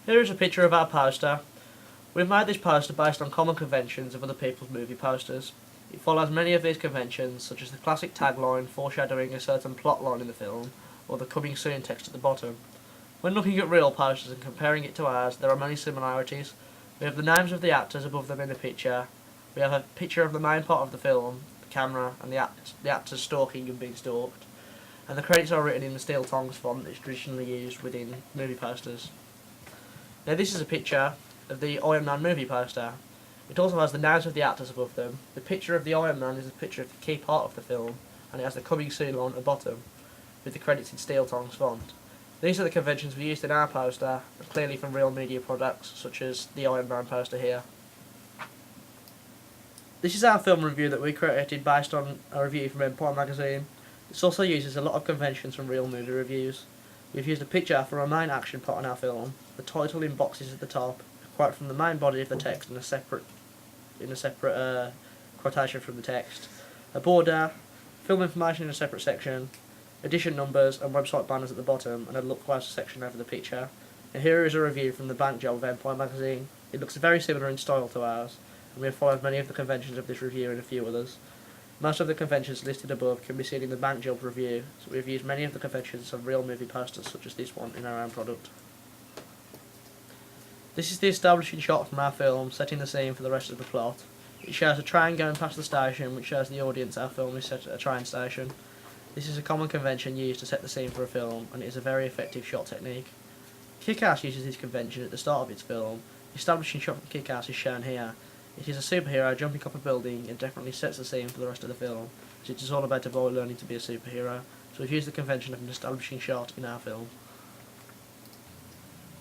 Here is a picture of our poster. We've made this poster based on common conventions of other people's movie posters. It follows many of these conventions, such as the classic tagline foreshadowing a certain plot line in the film, or the coming soon text at the bottom. When looking at real posters and comparing it to ours, there are many similarities. We have the names of the actors above them in the picture. We have a picture of the main part of the film, the camera, and the actors stalking and being stalked. And the credits are written in the steel tongs font that is traditionally used within movie posters. Now this is a picture of the Iron Man movie poster. It also has the names of the actors above them. The picture of the Iron Man is a picture of the key part of the film, and it has the coming soon line at the bottom, with the credits in steel tongs font. These are the conventions we used in our poster, clearly from real media products, such as the Iron Man poster here. This is our film review that we created based on a review from Empire magazine. This also uses a lot of conventions from real movie reviews. We've used a picture for our main action plot in our film, the title in boxes at the top, a quote from the main body of the text in a separate quotation from the text, a border, film information in a separate section, edition numbers and website banners at the bottom, and a look closer section over the picture. And here is a review from the bank job of Empire magazine. It looks very similar in style to ours, and we have followed many of the conventions of this review and a few others. Most of the conventions listed above can be seen in the bank job review, so we have used many of the conventions of real movie posters such as this one in our own product. This is the establishing shot from our film, setting the scene for the rest of the plot. It shows a train going past the station, which shows the audience our film is set at a train station. This is a common convention used to set the scene for a film, and it is a very effective shot technique. Kick-Ass uses this convention at the start of its film. The establishing shot from Kick-Ass is shown here. It is a superhero jumping off a building and definitely sets the scene for the rest of the film, as it is all about a boy learning to be a superhero, so we've used the convention of an establishing shot in our film.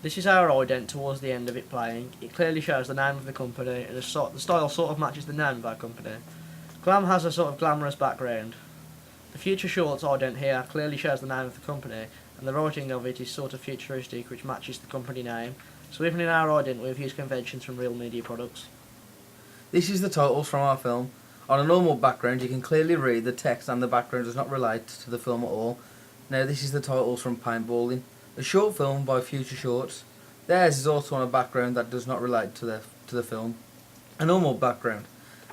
This is our ident towards the end of it playing. It clearly shows the name of the company, and the style sort of matches the name of our company. Glam has a sort of glamorous background. The Future Shorts ident here clearly shows the name of the company, and the writing of it is sort of futuristic, which matches the company name, so even in our ident we have used conventions from real media products. This is the titles from our film. On a normal background you can clearly read the text and the background does not relate to the film at all. Now this is the titles from Paintballing, a short film by Future Shorts. Theirs is also on a background that does not relate to the film. A normal background,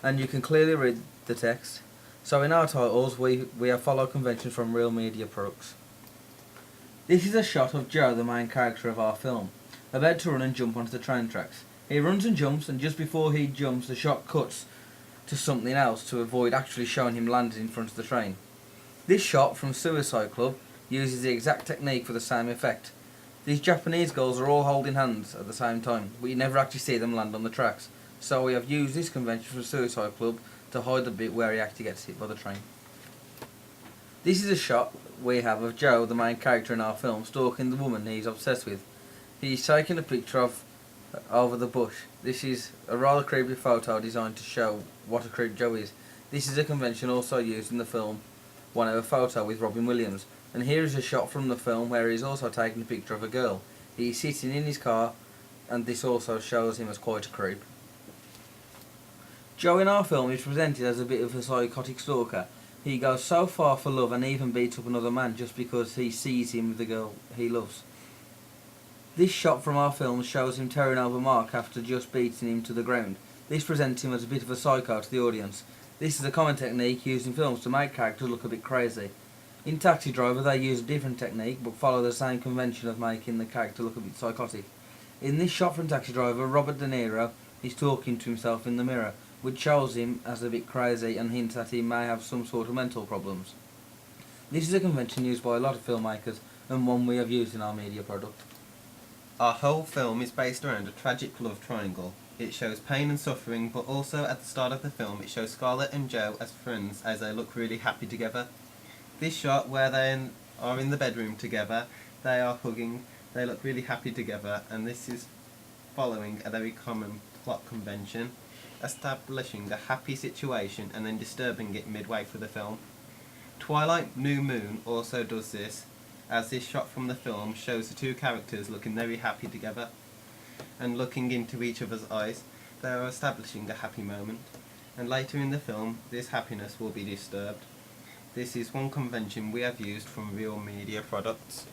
and you can clearly read the text. So in our titles we have followed conventions from real media products. This is a shot of Joe, the main character of our film, about to run and jump onto the train tracks. He runs and jumps, and just before he jumps the shot cuts to something else to avoid actually showing him landing in front of the train. This shot from Suicide Club uses the exact technique for the same effect. These Japanese girls are all holding hands at the same time, but you never actually see them land on the tracks. So we have used this convention from Suicide Club to hide the bit where he actually gets hit by the train. This is a shot we have of Joe, the main character in our film, stalking the woman he's obsessed with. He's taking a picture of over the bush. This is a rather creepy photo designed to show what a creep Joe is. This is a convention also used in the film One Hour Photo with Robin Williams. And here is a shot from the film where he's also taking a picture of a girl. He's sitting in his car, and this also shows him as quite a creep. Joe in our film is presented as a bit of a psychotic stalker. He goes so far for love and even beats up another man just because he sees him with the girl he loves. This shot from our film shows him tearing over Mark after just beating him to the ground. This presents him as a bit of a psycho to the audience. This is a common technique used in films to make characters look a bit crazy. In Taxi Driver they use a different technique but follow the same convention of making the character look a bit psychotic. In this shot from Taxi Driver, Robert De Niro is talking to himself in the mirror, which shows him as a bit crazy and hints that he may have some sort of mental problems. This is a convention used by a lot of filmmakers and one we have used in our media product. Our whole film is based around a tragic love triangle. It shows pain and suffering, but also at the start of the film it shows Scarlett and Joe as friends as they look really happy together. This shot where they are in the bedroom together, they are hugging, they look really happy together, and this is following a very common plot convention, establishing a happy situation and then disturbing it midway through the film. Twilight New Moon also does this, as this shot from the film shows the two characters looking very happy together and looking into each other's eyes. They are establishing a happy moment, and later in the film this happiness will be disturbed. This is one convention we have used from real media products.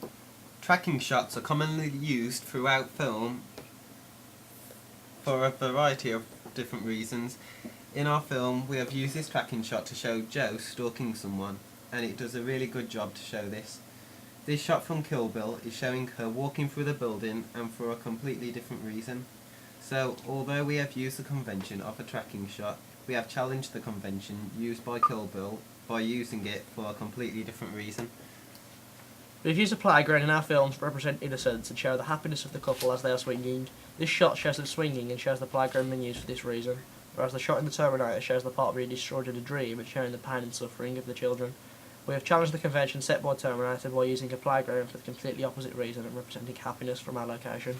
Tracking shots are commonly used throughout film for a variety of different reasons. In our film, we have used this tracking shot to show Jo stalking someone, and it does a really good job to show this. This shot from Kill Bill is showing her walking through the building, and for a completely different reason. So, although we have used the convention of a tracking shot, we have challenged the convention used by Kill Bill by using it for a completely different reason. We've used a playground in our films to represent innocence and show the happiness of the couple as they are swinging. This shot shows them swinging and shows the playground being used for this reason, whereas the shot in the Terminator shows the part being destroyed in a dream and showing the pain and suffering of the children. We have challenged the convention set by Terminator by using a playground for the completely opposite reason and representing happiness from our location.